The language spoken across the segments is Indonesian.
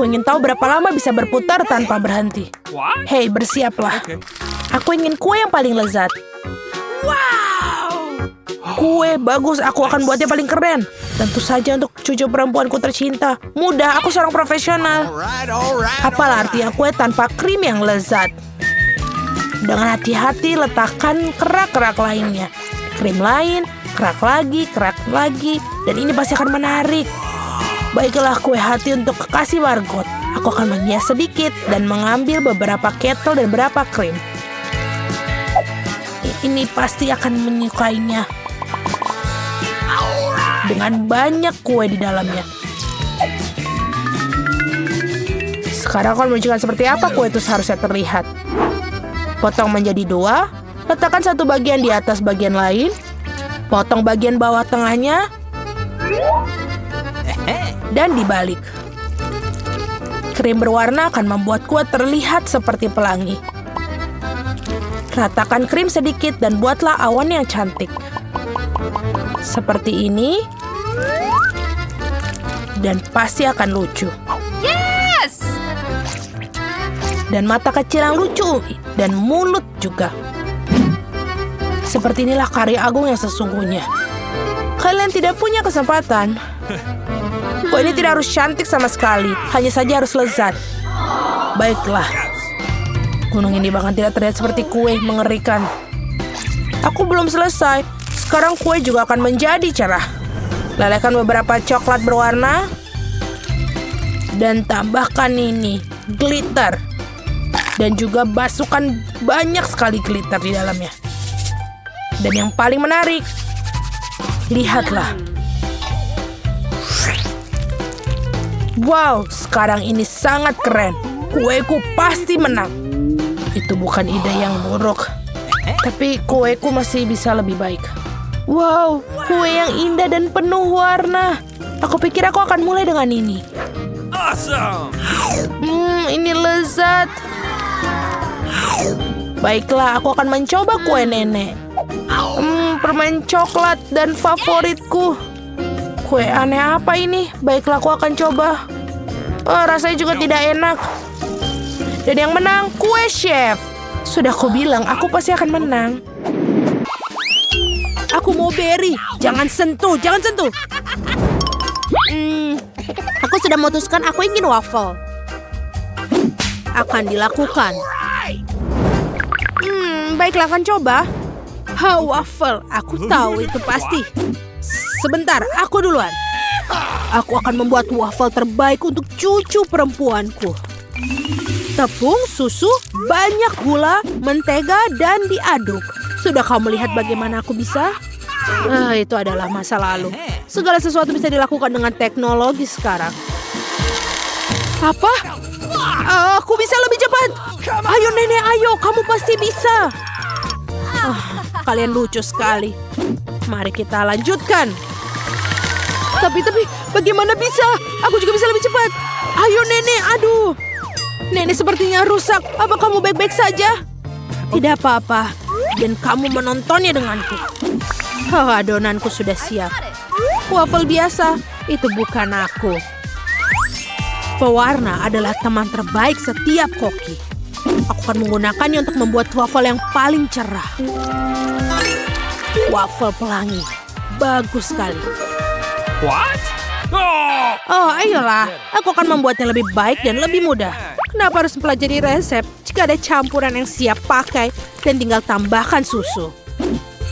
Aku ingin tahu berapa lama bisa berputar tanpa berhenti. Hei, bersiaplah. Aku ingin kue yang paling lezat. Kue bagus, aku akan buatnya paling keren. Tentu saja untuk cucu perempuanku tercinta. Mudah, aku seorang profesional. Apalah artinya kue tanpa krim yang lezat? Dengan hati-hati letakkan kerak-kerak lainnya. Krim lain, kerak lagi, dan ini pasti akan menarik. Baiklah, kue hati untuk kekasih Margot. Aku akan menghias sedikit dan mengambil beberapa ketel dan beberapa krim. Ini pasti akan menyukainya. Dengan banyak kue di dalamnya. Sekarang aku menunjukkan seperti apa kue itu seharusnya terlihat. Potong menjadi 2, letakkan satu bagian di atas bagian lain, potong bagian bawah tengahnya, dan dibalik. Krim berwarna akan membuat kue terlihat seperti pelangi. Ratakan krim sedikit dan buatlah awan yang cantik. Seperti ini. Dan pasti akan lucu. Yes! Dan mata kecil yang lucu. Dan mulut juga. Seperti inilah karya agung yang sesungguhnya. Kalian tidak punya kesempatan. Kue ini tidak harus cantik sama sekali. Hanya saja harus lezat. Baiklah. Gunung ini bahkan tidak terlihat seperti kue, mengerikan. Aku belum selesai. Sekarang kue juga akan menjadi cerah. Lelehkan beberapa coklat berwarna. Dan tambahkan ini, glitter. Dan juga basuhkan banyak sekali glitter di dalamnya. Dan yang paling menarik, lihatlah. Wow, sekarang ini sangat keren. Kueku pasti menang. Itu bukan ide yang buruk. Tapi kueku masih bisa lebih baik. Wow, kue yang indah dan penuh warna. Aku pikir aku akan mulai dengan ini. Awesome! Ini lezat. Baiklah, aku akan mencoba kue nenek. Permen coklat dan favoritku. Kue aneh apa ini? Baiklah, aku akan coba. Rasanya juga tidak enak. Dan yang menang, kue chef. Sudah aku bilang, aku pasti akan menang. Aku mau berry. Jangan sentuh, jangan sentuh. Aku sudah memutuskan aku ingin waffle. Akan dilakukan. Baiklah, akan coba. Waffle. Aku tahu itu pasti. Sebentar, aku duluan. Aku akan membuat waffle terbaik untuk cucu perempuanku. Tepung, susu, banyak gula, mentega, dan diaduk. Sudah kamu lihat bagaimana aku bisa? Itu adalah masa lalu. Segala sesuatu bisa dilakukan dengan teknologi sekarang. Apa? Aku bisa lebih cepat. Ayo nenek, ayo. Kamu pasti bisa. Kalian lucu sekali. Mari kita lanjutkan. Tapi, bagaimana bisa? Aku juga bisa lebih cepat. Ayo nenek, aduh. Nenek sepertinya rusak. Apa kamu baik-baik saja? Tidak apa-apa. Dan kamu menontonnya denganku. Adonanku sudah siap. Waffle biasa, itu bukan aku. Pewarna adalah teman terbaik setiap koki. Aku akan menggunakannya untuk membuat waffle yang paling cerah. Waffle pelangi. Bagus sekali. What? Ayolah. Aku akan membuatnya lebih baik dan lebih mudah. Kenapa harus mempelajari resep jika ada campuran yang siap pakai dan tinggal tambahkan susu?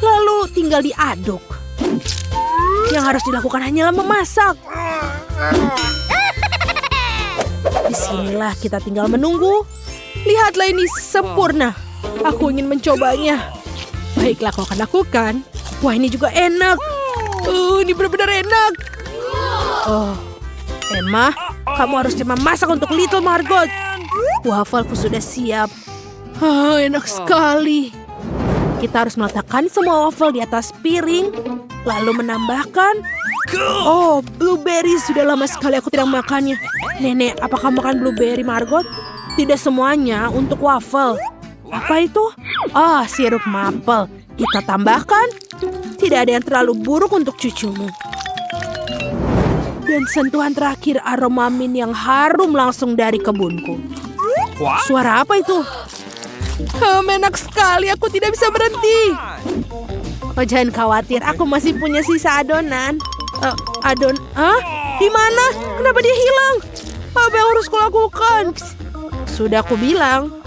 Lalu tinggal diaduk. Yang harus dilakukan hanyalah memasak. Disinilah kita tinggal menunggu. Lihatlah ini sempurna. Aku ingin mencobanya. Baiklah, aku akan lakukan. Wah, ini juga enak. Ini benar-benar enak. Emma, kamu harus memasak untuk Little Margot. Waffleku sudah siap. Enak sekali. Kita harus meletakkan semua waffle di atas piring, lalu menambahkan. Blueberry. Sudah lama sekali aku tidak makannya. Nenek, apa kamu makan blueberry, Margot? Tidak semuanya untuk waffle. Apa itu? Sirup maple. Kita tambahkan. Tidak ada yang terlalu buruk untuk cucumu. Dan sentuhan terakhir aroma mint yang harum langsung dari kebunku. What? Suara apa itu? Enak sekali, aku tidak bisa berhenti. Oh, jangan khawatir, aku masih punya sisa adonan. Di mana? Kenapa dia hilang? Apa yang harus kulakukan? Sudah aku bilang.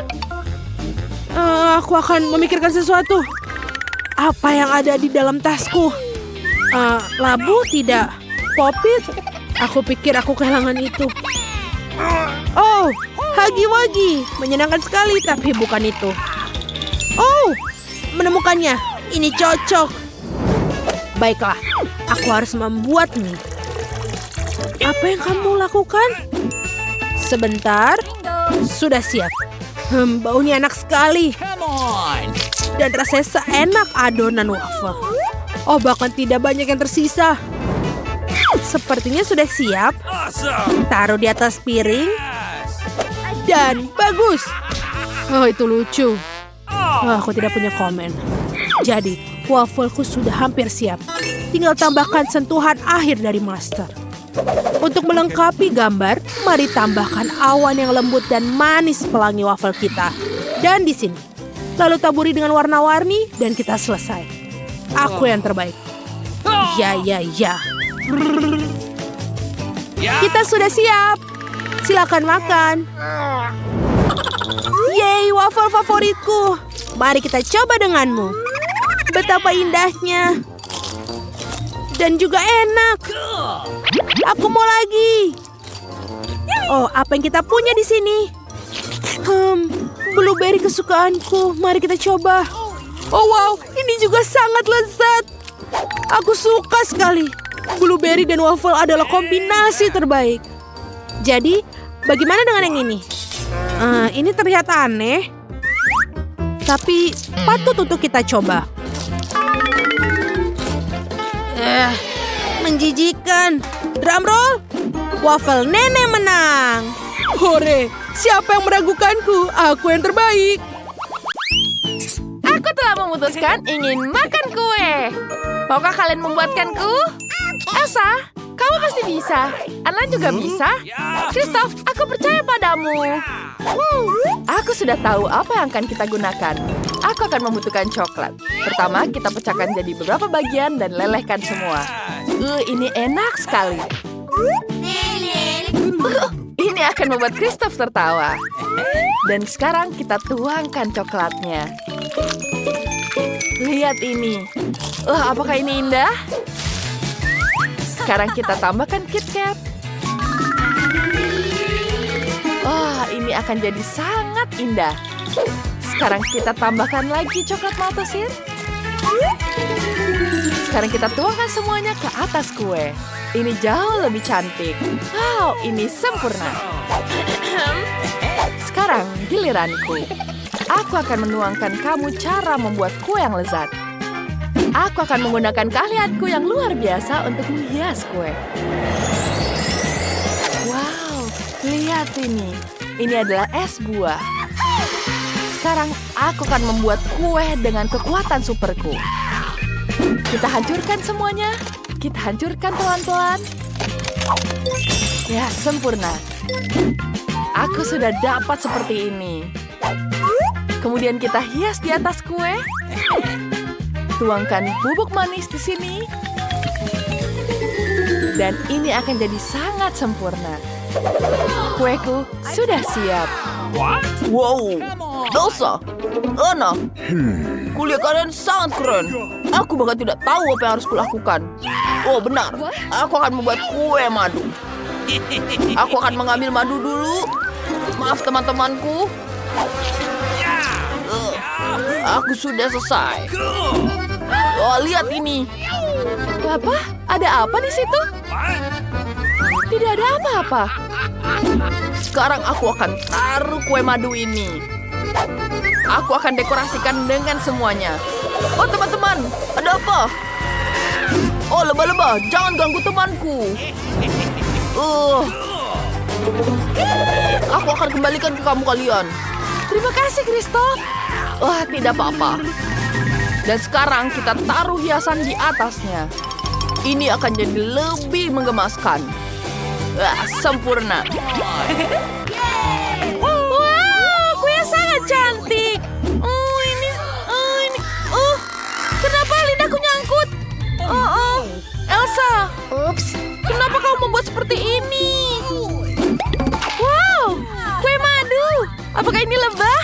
Aku akan memikirkan sesuatu. Apa yang ada di dalam tasku? Labu tidak. Popit? Aku pikir aku kehilangan itu. Oh, hagi-wagi. Menyenangkan sekali, tapi bukan itu. Oh, menemukannya. Ini cocok. Baiklah, aku harus membuat mie. Apa yang kamu lakukan? Sebentar. Sudah siap. Baunya enak sekali. Come on. Dan rasanya seenak adonan waffle. Oh, bahkan tidak banyak yang tersisa. Sepertinya sudah siap. Awesome. Taruh di atas piring. Yes. Dan bagus. Oh, itu lucu. Oh. Aku tidak punya komen. Jadi, waffleku sudah hampir siap. Tinggal tambahkan sentuhan akhir dari master. Untuk melengkapi gambar, mari tambahkan awan yang lembut dan manis pelangi waffle kita. Dan di sini. Lalu taburi dengan warna-warni dan kita selesai. Aku yang terbaik. Ya. Yeah. Kita sudah siap. Silakan makan. Yeay, waffle favoritku. Mari kita coba denganmu. Betapa indahnya. Dan juga enak. Aku mau lagi. Oh, apa yang kita punya di sini? Blueberry kesukaanku. Mari kita coba. Oh wow, ini juga sangat lezat. Aku suka sekali. Blueberry dan waffle adalah kombinasi terbaik. Jadi, bagaimana dengan yang ini? Ini terlihat aneh. Tapi patut untuk kita coba. Menjijikan. Drum roll. Waffle nenek menang. Hore, siapa yang meragukanku? Aku yang terbaik. Aku telah memutuskan ingin makan kue. Maukah kalian membuatkanku? Elsa, kamu pasti bisa. Anna juga bisa. Christoph, aku percaya padamu. Aku sudah tahu apa yang akan kita gunakan. Aku akan membutuhkan coklat. Pertama, kita pecahkan jadi beberapa bagian dan lelehkan semua. Ini enak sekali. Ini akan membuat Christoph tertawa. Dan sekarang kita tuangkan coklatnya. Lihat ini. Apakah ini indah? Sekarang kita tambahkan KitKat. Ini akan jadi sangat indah. Sekarang kita tambahkan lagi coklat Malteser. Sekarang kita tuangkan semuanya ke atas kue. Ini jauh lebih cantik. Wow, ini sempurna. Sekarang giliranku. Aku akan menuangkan kamu cara membuat kue yang lezat. Aku akan menggunakan keahlianku yang luar biasa untuk menghias kue. Wow, lihat ini. Ini adalah es buah. Sekarang aku akan membuat kue dengan kekuatan superku. Kita hancurkan semuanya. Kita hancurkan pelan-pelan. Ya, sempurna. Aku sudah dapat seperti ini. Kemudian kita hias di atas kue. Tuangkan bubuk manis di sini. Dan ini akan jadi sangat sempurna. Kueku sudah siap. What? Wow, Elsa, Anna, kuliah kalian sangat keren. Aku bahkan tidak tahu apa yang harus kulakukan. Oh benar, aku akan membuat kue madu. Aku akan mengambil madu dulu. Maaf teman-temanku. Aku sudah selesai. Oh lihat ini. Apa? Ada apa di situ? Tidak ada apa-apa. Sekarang aku akan taruh kue madu ini. Aku akan dekorasikan dengan semuanya. Oh teman-teman, ada apa? Oh lebah-lebah, jangan ganggu temanku. Aku akan kembalikan ke kamu kalian. Terima kasih Christoph. Wah tidak apa-apa. Dan sekarang kita taruh hiasan di atasnya. Ini akan jadi lebih menggemaskan. Sempurna. Wow, kue sangat cantik. Kenapa lidahku nyangkut? Elsa. Ups. Kenapa kau membuat seperti ini? Wow, kue madu. Apakah ini lebah?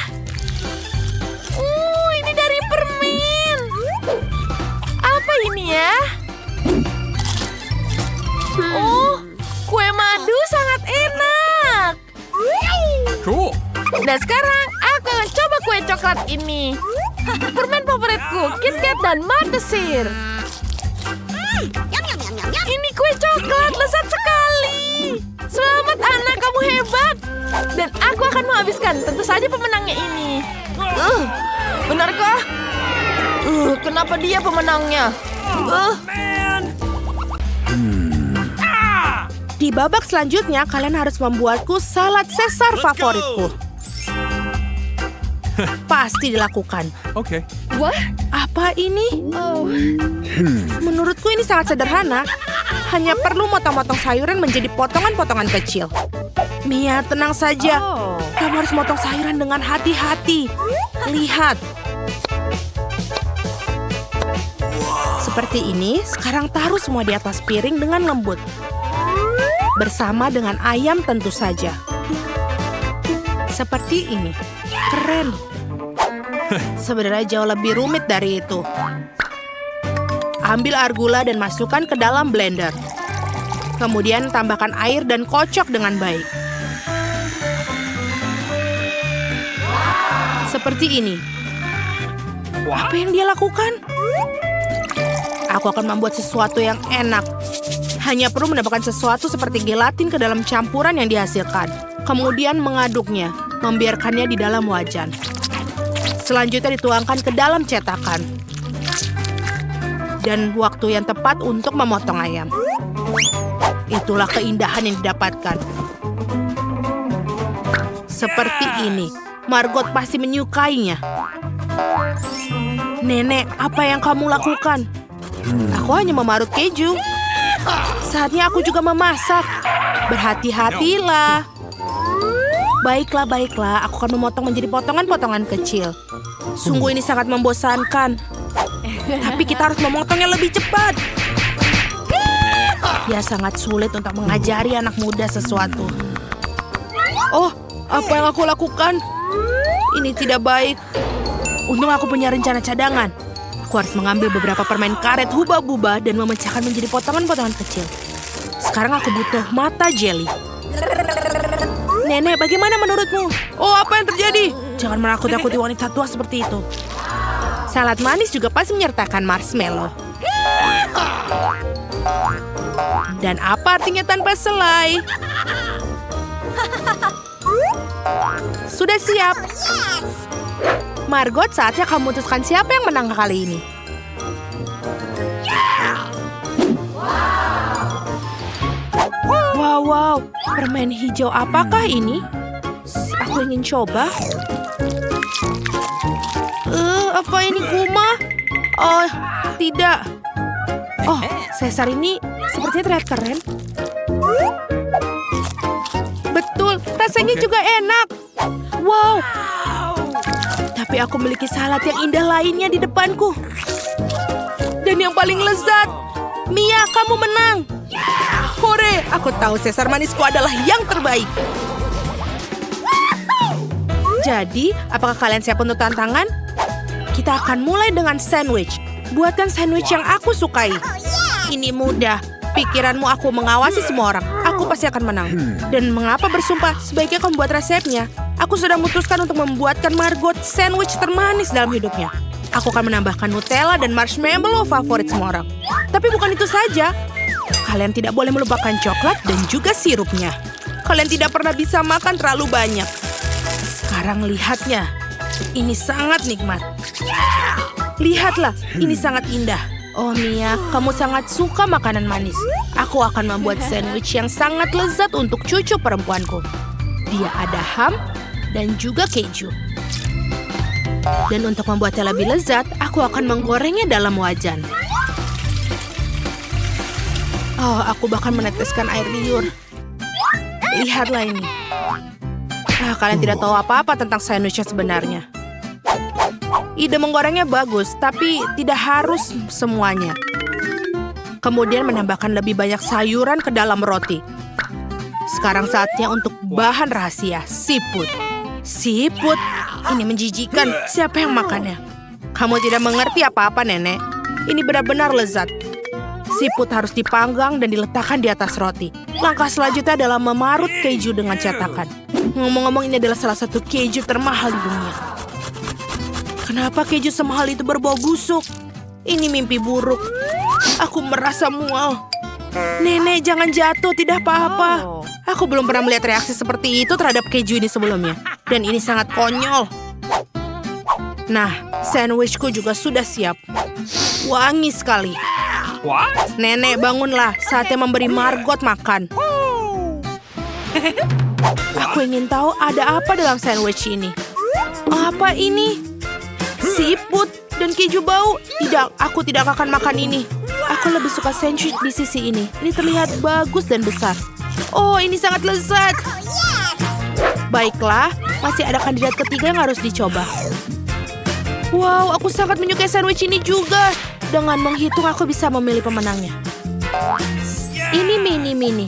Ini dari permen. Apa ini ya? Kue madu sangat enak. Cool. Dan sekarang aku akan coba kue coklat ini. Permen favoritku, KitKat dan Maltesir. Ini kue coklat, lezat sekali. Selamat anak, kamu hebat. Dan aku akan menghabiskan tentu saja pemenangnya ini. Benarkah? Kenapa dia pemenangnya? Di babak selanjutnya, kalian harus membuatku salad Caesar favoritku. Pasti dilakukan. Okay. Wah, Apa ini? Menurutku ini sangat sederhana. Hanya perlu motong-motong sayuran menjadi potongan-potongan kecil. Mia, tenang saja. Kamu harus motong sayuran dengan hati-hati. Lihat. Seperti ini, sekarang taruh semua di atas piring dengan lembut. Bersama dengan ayam tentu saja. Seperti ini. Keren. Sebenarnya jauh lebih rumit dari itu. Ambil arugula dan masukkan ke dalam blender. Kemudian tambahkan air dan kocok dengan baik. Seperti ini. Apa yang dia lakukan? Aku akan membuat sesuatu yang enak. Hanya perlu menambahkan sesuatu seperti gelatin ke dalam campuran yang dihasilkan. Kemudian mengaduknya, membiarkannya di dalam wajan. Selanjutnya dituangkan ke dalam cetakan. Dan waktu yang tepat untuk memotong ayam. Itulah keindahan yang didapatkan. Seperti ini. Margot pasti menyukainya. Nenek, apa yang kamu lakukan? Aku hanya memarut keju. Saatnya aku juga memasak. Berhati-hatilah. Baiklah. Aku akan memotong menjadi potongan-potongan kecil. Sungguh ini sangat membosankan. Tapi kita harus memotongnya lebih cepat. Ya, sangat sulit untuk mengajari anak muda sesuatu. Oh, apa yang aku lakukan? Ini tidak baik. Untung aku punya rencana cadangan. Aku harus mengambil beberapa permen karet hubah-bubah dan memecahkan menjadi potongan-potongan kecil. Sekarang aku butuh mata jelly. Nenek, bagaimana menurutmu? Oh, apa yang terjadi? Jangan menakut-nakuti wanita tua seperti itu. Salad manis juga pasti menyertakan marshmallow. Dan apa artinya tanpa selai? Sudah siap. Margot, saatnya kamu memutuskan siapa yang menang kali ini. Wow. Permen hijau apakah ini? Aku ingin coba. Apa ini kuma? Oh, tidak. Oh, Caesar ini sepertinya terlihat keren. Betul, rasanya juga enak. Wow. Tapi aku memiliki salad yang indah lainnya di depanku. Dan yang paling lezat. Mia, kamu menang. Hore, aku tahu Caesar manisku adalah yang terbaik. Jadi, apakah kalian siap untuk tantangan? Kita akan mulai dengan sandwich. Buatkan sandwich yang aku sukai. Ini mudah. Pikiranmu aku mengawasi semua orang. Aku pasti akan menang. Dan mengapa bersumpah? Sebaiknya kamu buat resepnya. Aku sudah memutuskan untuk membuatkan Margot sandwich termanis dalam hidupnya. Aku akan menambahkan Nutella dan marshmallow favorit semua orang. Tapi bukan itu saja. Kalian tidak boleh melupakan coklat dan juga sirupnya. Kalian tidak pernah bisa makan terlalu banyak. Sekarang lihatnya. Ini sangat nikmat. Lihatlah, ini sangat indah. Oh Mia, kamu sangat suka makanan manis. Aku akan membuat sandwich yang sangat lezat untuk cucu perempuanku. Dia ada ham dan juga keju. Dan untuk membuatnya lebih lezat, aku akan menggorengnya dalam wajan. Oh, aku bahkan meneteskan air liur. lihatlah ini. Kalian tidak tahu apa-apa tentang sandwich yang sebenarnya. Ide menggorengnya bagus, tapi tidak harus semuanya. Kemudian menambahkan lebih banyak sayuran ke dalam roti. Sekarang saatnya untuk bahan rahasia, siput. Siput? Ini menjijikan. Siapa yang makannya? Kamu tidak mengerti apa-apa, Nenek. Ini benar-benar lezat. Siput harus dipanggang dan diletakkan di atas roti. Langkah selanjutnya adalah memarut keju dengan cetakan. Ngomong-ngomong, ini adalah salah satu keju termahal di dunia. Kenapa keju semahal itu berbau busuk? Ini mimpi buruk. Aku merasa mual. Nenek, jangan jatuh, tidak apa-apa. Aku belum pernah melihat reaksi seperti itu terhadap keju ini sebelumnya. Dan ini sangat konyol. Nah, sandwichku juga sudah siap. Wangi sekali. What? Nenek, bangunlah. Saatnya memberi Margot makan. Aku ingin tahu ada apa dalam sandwich ini. Apa ini? Siput dan keju bau? Tidak, aku tidak akan makan ini. Aku lebih suka sandwich di sisi ini. Ini terlihat bagus dan besar. Oh, ini sangat lezat. Baiklah, masih ada kandidat ketiga yang harus dicoba. Wow, aku sangat menyukai sandwich ini juga. Dengan menghitung, aku bisa memilih pemenangnya. Ini mini.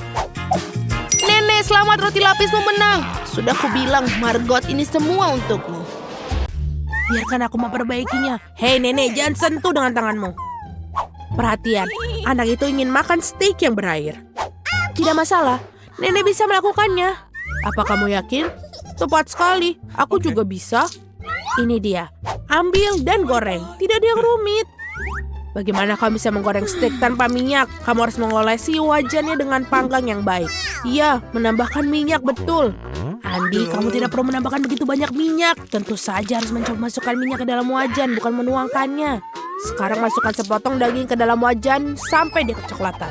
Nenek, selamat, roti lapismu menang. Sudah kubilang, Margot, ini semua untukmu. Biarkan aku memperbaikinya. Hei, Nenek, jangan sentuh dengan tanganmu. Perhatian, anak itu ingin makan steak yang berair. Tidak masalah, Nenek bisa melakukannya. Apa kamu yakin? Tepat sekali, aku juga bisa. Ini dia, ambil dan goreng. Tidak ada yang rumit. Bagaimana kamu bisa menggoreng steak tanpa minyak? Kamu harus mengolesi wajannya dengan panggang yang baik. Iya, menambahkan minyak, betul. Andi, kamu tidak perlu menambahkan begitu banyak minyak. Tentu saja harus mencoba masukkan minyak ke dalam wajan, bukan menuangkannya. Sekarang masukkan sepotong daging ke dalam wajan sampai dia kecoklatan.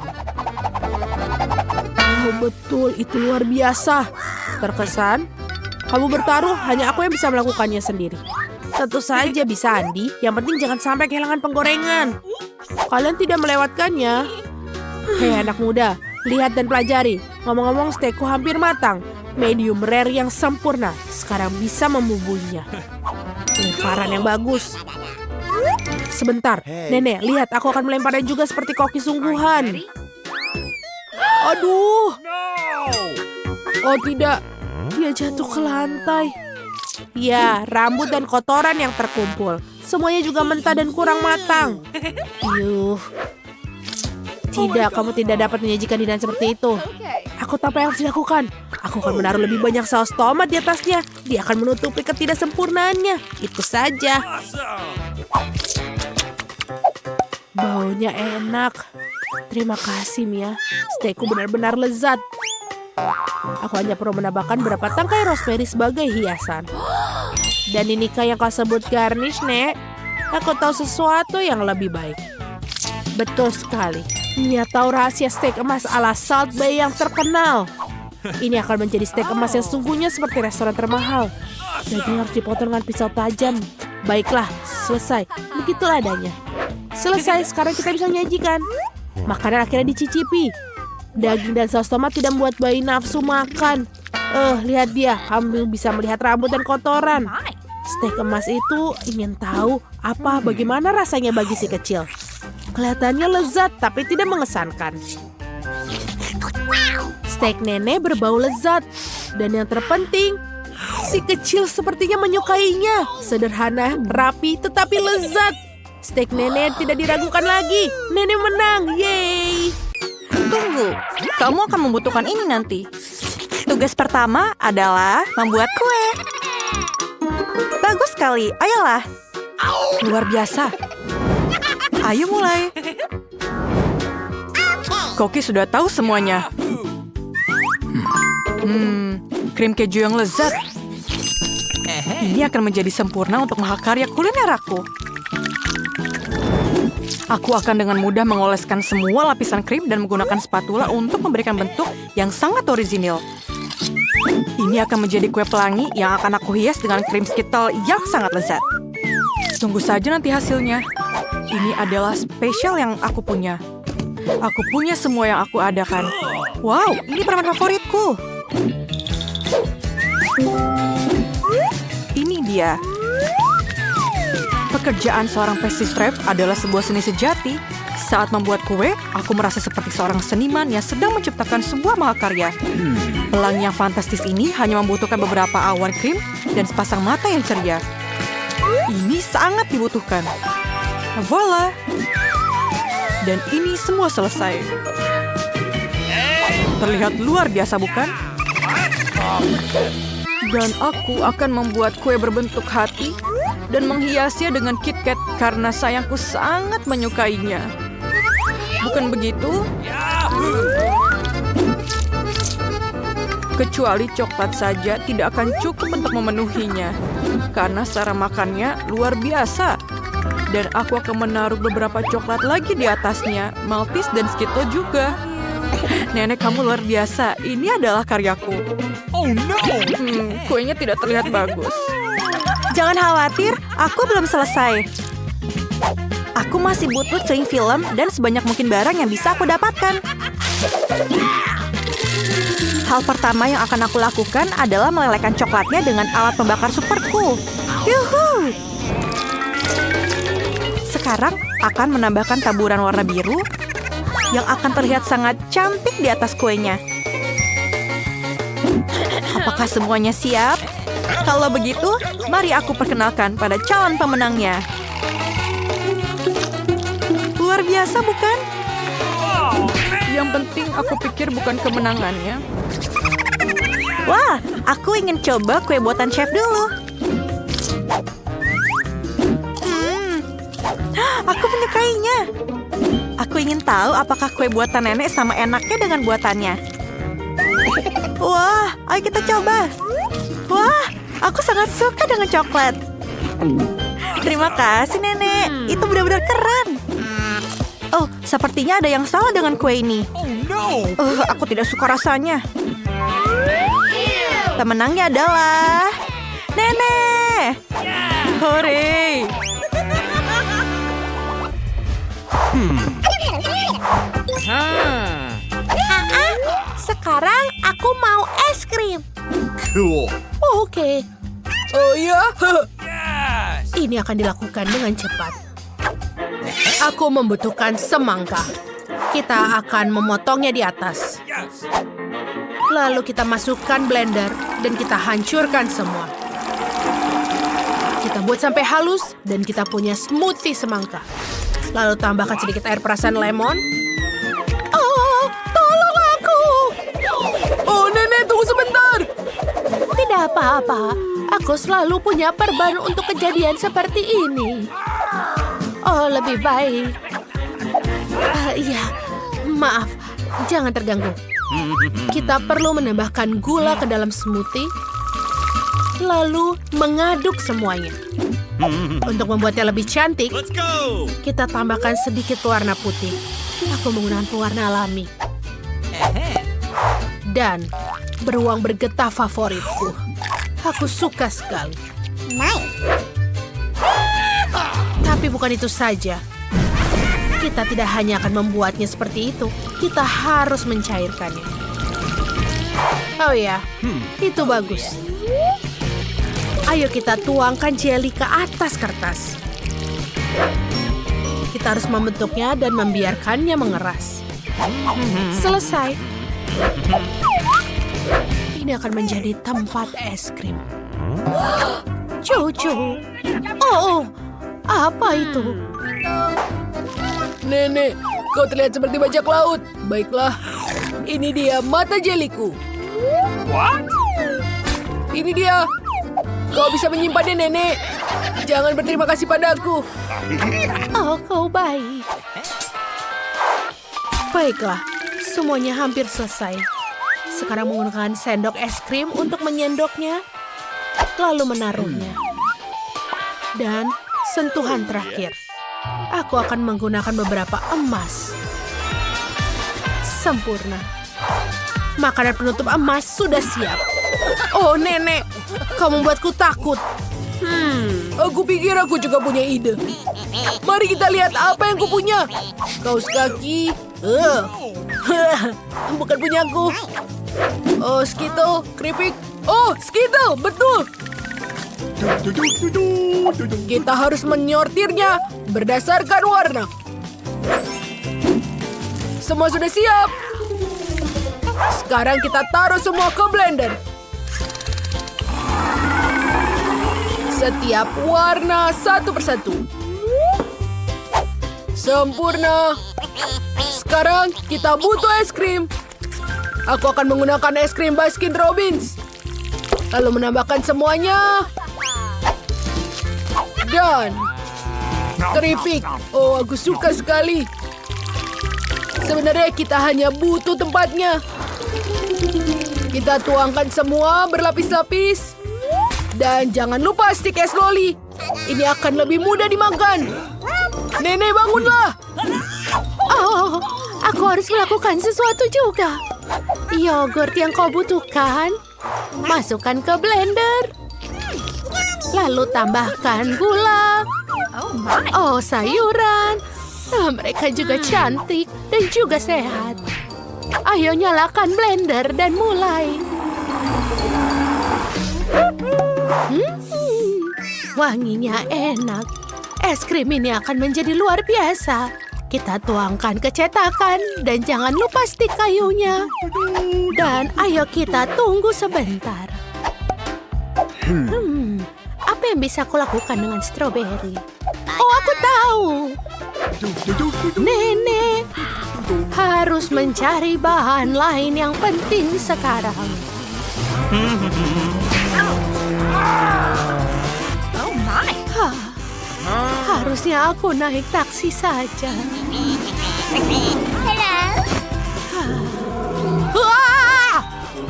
Oh, betul, itu luar biasa. Terkesan, kamu bertaruh, hanya aku yang bisa melakukannya sendiri. Tentu saja bisa, Andi. Yang penting jangan sampai kehilangan penggorengan. Kalian tidak melewatkannya. Hei anak muda, lihat dan pelajari. Ngomong-ngomong, steakku hampir matang. Medium rare yang sempurna. Sekarang bisa membubuhinya. Lemparan yang bagus. Sebentar, Nenek, lihat, aku akan melemparnya juga seperti koki sungguhan. Aduh. Oh tidak, dia jatuh ke lantai. Ya, rambut dan kotoran yang terkumpul. Semuanya juga mentah dan kurang matang. Yuh. Tidak, kamu tidak dapat menyajikan hidangan seperti itu. Aku tahu apa yang harus dilakukan. Aku akan menaruh lebih banyak saus tomat di atasnya. Dia akan menutupi ketidaksempurnaannya. Itu saja. Baunya enak. Terima kasih, Mia. Steakku benar-benar lezat. Aku hanya perlu menambahkan beberapa tangkai rosemary sebagai hiasan. Dan inikah yang kau sebut garnish, Nek? Aku tahu sesuatu yang lebih baik. Betul sekali. Mia tahu rahasia steak emas ala Salt Bay yang terkenal. Ini akan menjadi steak emas yang sungguhnya seperti restoran termahal. Daging harus dipotong dengan pisau tajam. Baiklah, selesai. Begitulah adanya. Selesai, sekarang kita bisa menyajikan. Makanan akhirnya dicicipi. Daging dan saus tomat tidak membuat bayi nafsu makan. Lihat dia, kamu bisa melihat rambut dan kotoran. Steak emas itu ingin tahu bagaimana rasanya bagi si kecil. Kelihatannya lezat, tapi tidak mengesankan. Steak Nenek berbau lezat. Dan yang terpenting, si kecil sepertinya menyukainya. Sederhana, rapi, tetapi lezat. Steak Nenek tidak diragukan lagi. Nenek menang, yeay! Tunggu, kamu akan membutuhkan ini nanti. Tugas pertama adalah membuat kue. Bagus sekali, ayolah. Luar biasa. Ayo mulai. Koki sudah tahu semuanya. Krim keju yang lezat. Ini akan menjadi sempurna untuk mahakarya kuliner aku. Aku akan dengan mudah mengoleskan semua lapisan krim dan menggunakan spatula untuk memberikan bentuk yang sangat orisinil. Ini akan menjadi kue pelangi yang akan aku hias dengan krim Skittle yang sangat lezat. Tunggu saja nanti hasilnya. Ini adalah spesial yang aku punya. Aku punya semua yang aku adakan. Wow, ini permen favoritku. Ini dia. Pekerjaan seorang pastry chef adalah sebuah seni sejati. Saat membuat kue, aku merasa seperti seorang seniman yang sedang menciptakan sebuah mahakarya. Pelangi yang fantastis ini hanya membutuhkan beberapa awan krim dan sepasang mata yang ceria. Ini sangat dibutuhkan. Voila! Dan ini semua selesai. Terlihat luar biasa, bukan? Dan aku akan membuat kue berbentuk hati dan menghiasnya dengan KitKat karena sayangku sangat menyukainya. Bukan begitu? Kecuali coklat saja tidak akan cukup untuk memenuhinya. Karena cara makannya luar biasa. Dan aku akan menaruh beberapa coklat lagi di atasnya. Maltese dan Skittles juga. Nenek, kamu luar biasa. Ini adalah karyaku. Oh no! Kuenya tidak terlihat bagus. Jangan khawatir, aku belum selesai. Aku masih butuh cling film dan sebanyak mungkin barang yang bisa aku dapatkan. Hal pertama yang akan aku lakukan adalah melelehkan coklatnya dengan alat pembakar superku. Yuhu! Sekarang akan menambahkan taburan warna biru yang akan terlihat sangat cantik di atas kuenya. Apakah semuanya siap? Kalau begitu, mari aku perkenalkan pada calon pemenangnya. Luar biasa, bukan? Yang penting aku pikir bukan kemenangannya. Wah, aku ingin coba kue buatan chef dulu. Aku menyukainya. Aku ingin tahu apakah kue buatan nenek sama enaknya dengan buatannya. Wah, ayo kita coba. Wah, aku sangat suka dengan coklat. Terima kasih, Nenek. Itu benar-benar keren. Oh, sepertinya ada yang salah dengan kue ini. Oh no! Aku tidak suka rasanya. Pemenangnya adalah Nenek. Hore! Sekarang aku mau es krim. Cool! Oke. Oh iya? Yes! Ini akan dilakukan dengan cepat. Aku membutuhkan semangka. Kita akan memotongnya di atas. Yes! Lalu kita masukkan blender dan kita hancurkan semua. Kita buat sampai halus dan kita punya smoothie semangka. Lalu tambahkan sedikit air perasan lemon. Oh, tolong aku! Oh, Nenek, tunggu sebentar! Tidak apa-apa. Aku selalu punya perban untuk kejadian seperti ini. Oh, lebih baik. Iya, maaf. Jangan terganggu. Kita perlu menambahkan gula ke dalam smoothie. Lalu mengaduk semuanya. Untuk membuatnya lebih cantik, Let's go! kita tambahkan sedikit pewarna putih. Aku menggunakan pewarna alami. Dan beruang bergetah favoritku. Aku suka sekali. Tapi bukan itu saja. Kita tidak hanya akan membuatnya seperti itu. Kita harus mencairkannya. Oh ya, itu bagus. Ayo kita tuangkan jelly ke atas kertas. Kita harus membentuknya dan membiarkannya mengeras. Selesai. Ini akan menjadi tempat es krim. Cucu. Oh, apa itu? Nenek, kau terlihat seperti bajak laut. Baiklah, ini dia mata jeliku. What? Ini dia. Kau bisa menyimpannya, Nenek. Jangan berterima kasih padaku. Oh, kau baik. Baiklah, semuanya hampir selesai. Sekarang menggunakan sendok es krim untuk menyendoknya, lalu menaruhnya. Dan sentuhan terakhir. Aku akan menggunakan beberapa emas. Sempurna. Makanan penutup emas sudah siap. Oh, Nenek, kau membuatku takut. Aku pikir aku juga punya ide. Mari kita lihat apa yang kupunya. Kaos kaki. Bukan punyaku. Oh, Skittles, keripik. Oh, Skittle, betul. Kita harus menyortirnya berdasarkan warna. Semua sudah siap. Sekarang kita taruh semua ke blender. Setiap warna satu persatu. Sempurna. Sekarang kita butuh es krim. Aku akan menggunakan es krim Baskin Robbins. Lalu menambahkan semuanya. Dan keripik. Oh, aku suka sekali. Sebenarnya kita hanya butuh tempatnya. Kita tuangkan semua berlapis-lapis. Dan jangan lupa stik es loli. Ini akan lebih mudah dimakan. Nenek, bangunlah. Oh, aku harus melakukan sesuatu juga. Yogurt yang kau butuhkan, masukkan ke blender. Lalu tambahkan gula. Oh, sayuran. Mereka juga cantik dan juga sehat. Ayo nyalakan blender dan mulai. Wanginya enak. Es krim ini akan menjadi luar biasa. Kita tuangkan ke cetakan dan jangan lupa stik kayunya. Dan ayo kita tunggu sebentar. Apa yang bisa aku lakukan dengan stroberi? Oh, aku tahu. Nenek harus mencari bahan lain yang penting sekarang. Oh my. Harusnya aku naik taksi saja. Wah!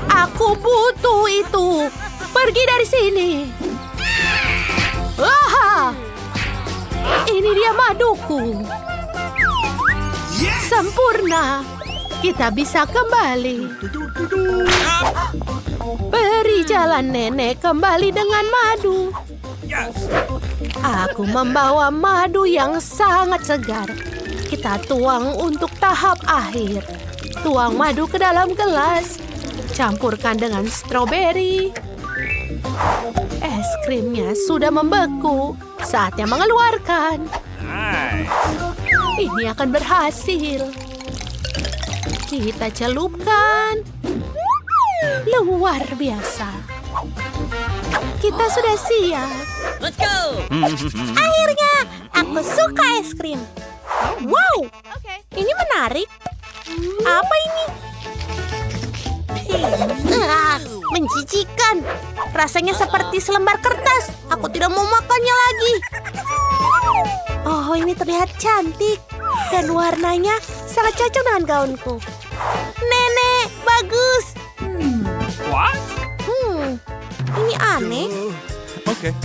Aku butuh itu. Pergi dari sini. Wah! Ini dia maduku. Sempurna. Kita bisa kembali. Beri jalan nenek kembali dengan madu. Yes. Aku membawa madu yang sangat segar. Kita tuang untuk tahap akhir. Tuang madu ke dalam gelas. Campurkan dengan stroberi. Es krimnya sudah membeku. Saatnya mengeluarkan. Nice. Ini akan berhasil. Kita celupkan. Luar biasa. Kita sudah siap. Let's go. Akhirnya, aku suka es krim. Wow, ini menarik. Apa ini? Menjijikan. Rasanya seperti selembar kertas. Aku tidak mau makannya lagi. Oh, ini terlihat cantik. Dan warnanya sangat cocok dengan gaunku. Nenek, bagus. What? Ini aneh. Okay.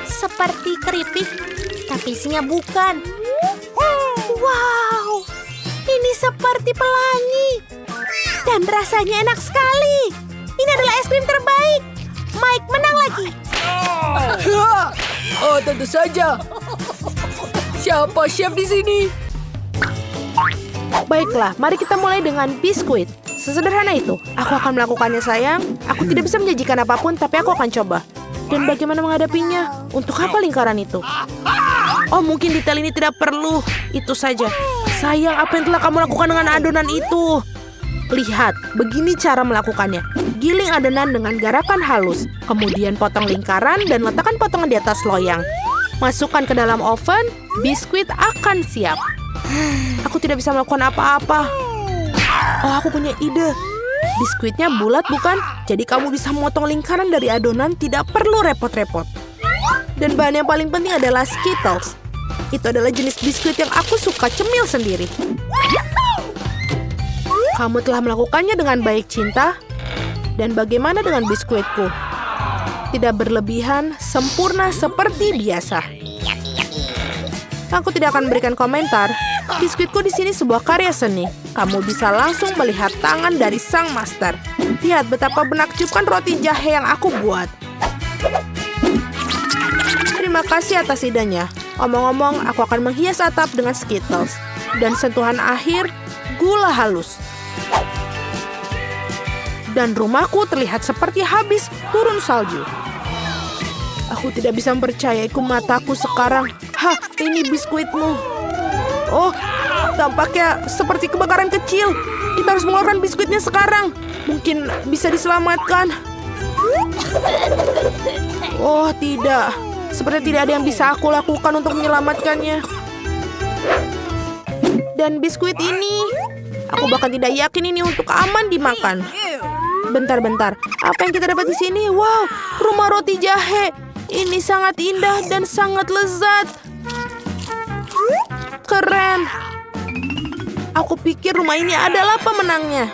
Seperti keripik, tapi isinya bukan. Wow, ini seperti pelangi. Dan rasanya enak sekali. Ini adalah es krim terbaik. Mike menang lagi. Oh, tentu saja. Siapa chef di sini? Baiklah, mari kita mulai dengan biskuit. Sesederhana itu. Aku akan melakukannya, sayang. Aku tidak bisa menjanjikan apapun, tapi aku akan coba. Dan bagaimana menghadapinya? Untuk apa lingkaran itu? Oh, mungkin detail ini tidak perlu. Itu saja. Sayang, apa yang telah kamu lakukan dengan adonan itu? Lihat, begini cara melakukannya. Giling adonan dengan garakan halus. Kemudian potong lingkaran dan letakkan potongan di atas loyang. Masukkan ke dalam oven, biskuit akan siap. Aku tidak bisa melakukan apa-apa. Oh, aku punya ide. Biskuitnya bulat bukan? Jadi kamu bisa memotong lingkaran dari adonan, tidak perlu repot-repot. Dan bahan yang paling penting adalah Skittles. Itu adalah jenis biskuit yang aku suka cemil sendiri. Kamu telah melakukannya dengan baik, Cinta. Dan bagaimana dengan biskuitku? Tidak berlebihan, sempurna seperti biasa. Aku tidak akan memberikan komentar. Biskuitku di sini sebuah karya seni. Kamu bisa langsung melihat tangan dari sang master. Lihat betapa menakjubkan roti jahe yang aku buat. Terima kasih atas idenya. Omong-omong, aku akan menghias atap dengan Skittles. Dan sentuhan akhir, gula halus. dan rumahku terlihat seperti habis turun salju. Aku tidak bisa mempercayai mataku sekarang. Hah, ini biskuitmu. Oh, tampaknya seperti kebakaran kecil. Kita harus mengeluarkan biskuitnya sekarang. Mungkin bisa diselamatkan. Oh, tidak. Seperti tidak ada yang bisa aku lakukan untuk menyelamatkannya. Dan biskuit ini, aku bahkan tidak yakin ini untuk aman dimakan. Bentar-bentar, apa yang kita dapat di sini? Wow, rumah roti jahe. Ini sangat indah dan sangat lezat. Keren. Aku pikir rumah ini adalah pemenangnya.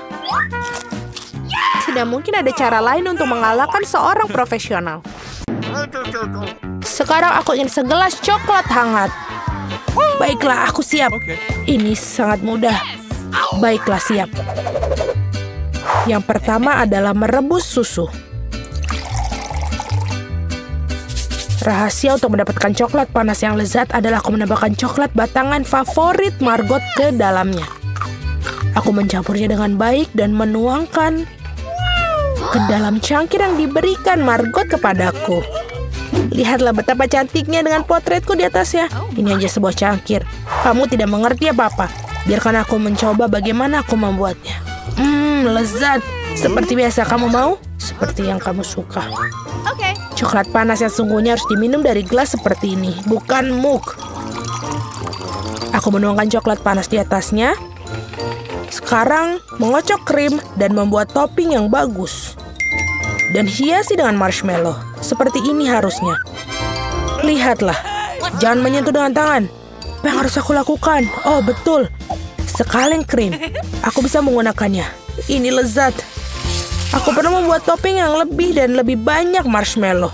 Tidak mungkin ada cara lain untuk mengalahkan seorang profesional. Sekarang aku ingin segelas coklat hangat. Baiklah, aku siap. Okay. Ini sangat mudah. Baiklah, siap. Yang pertama adalah merebus susu. Rahasia untuk mendapatkan coklat panas yang lezat adalah aku menambahkan coklat batangan favorit Margot ke dalamnya. Aku mencampurnya dengan baik dan menuangkan ke dalam cangkir yang diberikan Margot kepadaku. Lihatlah betapa cantiknya dengan potretku di atasnya. Ini hanya sebuah cangkir. Kamu tidak mengerti apa-apa. Biarkan aku mencoba bagaimana aku membuatnya. Lezat. Seperti biasa, kamu mau? Seperti yang kamu suka. Okay. Coklat panas yang sungguhnya harus diminum dari gelas seperti ini, bukan mug. Aku menuangkan coklat panas di atasnya. Sekarang mengocok krim dan membuat topping yang bagus. Dan hiasi dengan marshmallow. Seperti ini harusnya. Lihatlah. Jangan menyentuh dengan tangan. Apa yang harus aku lakukan? Oh, betul. Sekaleng krim. Aku bisa menggunakannya. Ini lezat. Aku perlu membuat topping yang lebih dan lebih banyak marshmallow.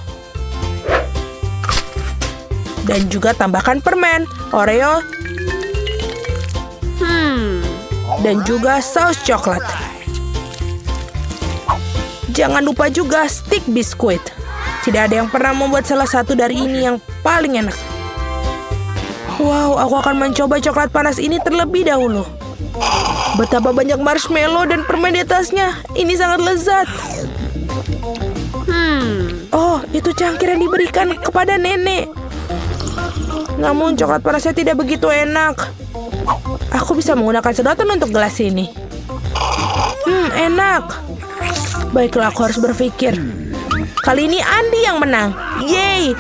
Dan juga tambahkan permen, Oreo, dan juga saus coklat. Jangan lupa juga stick biskuit. Tidak ada yang pernah membuat salah satu dari ini yang paling enak. Wow, aku akan mencoba coklat panas ini terlebih dahulu. Betapa banyak marshmallow dan permen di atasnya. Ini sangat lezat. Oh, itu cangkir yang diberikan kepada nenek. Namun coklat panasnya tidak begitu enak. Aku bisa menggunakan sedotan untuk gelas ini. Enak. Baiklah, aku harus berpikir. Kali ini Andi yang menang. Yeay,